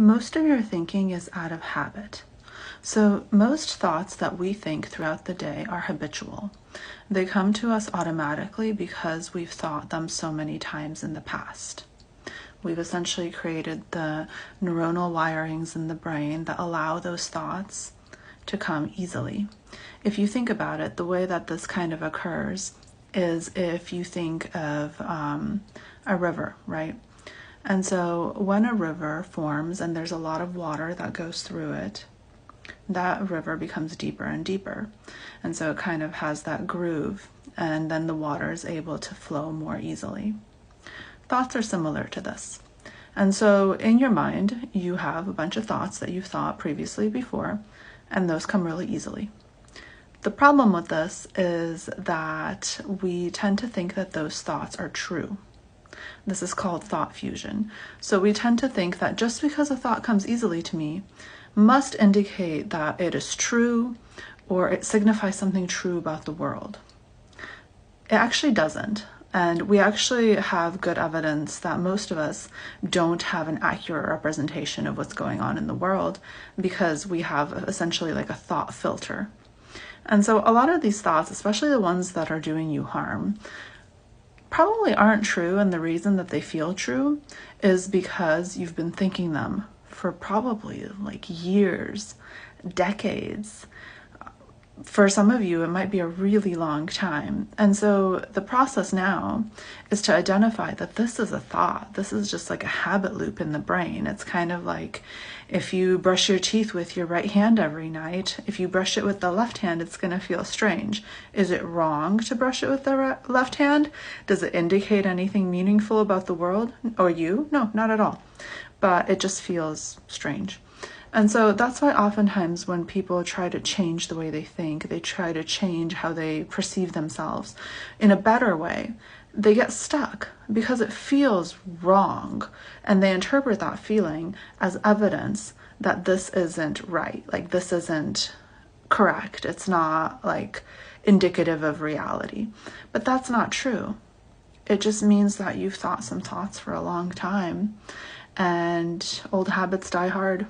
Most of your thinking is out of habit. So most thoughts that we think throughout the day are habitual. They come to us automatically because we've thought them so many times in the past. We've essentially created the neuronal wirings in the brain that allow those thoughts to come easily. If you think about it, the way that this kind of occurs is if you think of a river, right? And so when a river forms and there's a lot of water that goes through it, that river becomes deeper and deeper. And so it kind of has that groove, and then the water is able to flow more easily. Thoughts are similar to this. And so in your mind, you have a bunch of thoughts that you've thought previously before, and those come really easily. The problem with this is that we tend to think that those thoughts are true. This is called thought fusion. So we tend to think that just because a thought comes easily to me must indicate that it is true or it signifies something true about the world. It actually doesn't. And we actually have good evidence that most of us don't have an accurate representation of what's going on in the world because we have essentially like a thought filter. And so a lot of these thoughts, especially the ones that are doing you harm, probably aren't true, and the reason that they feel true is because you've been thinking them for probably like years, decades. For some of you, it might be a really long time. And so the process now is to identify that this is a thought. This is just like a habit loop in the brain. It's kind of like if you brush your teeth with your right hand every night, if you brush it with the left hand, it's going to feel strange. Is it wrong to brush it with the left hand? Does it indicate anything meaningful about the world or you? No, not at all. But it just feels strange. And so that's why oftentimes when people try to change the way they think, they try to change how they perceive themselves in a better way, they get stuck because it feels wrong. And they interpret that feeling as evidence that this isn't right, like this isn't correct. It's not like indicative of reality. But that's not true. It just means that you've thought some thoughts for a long time, and old habits die hard.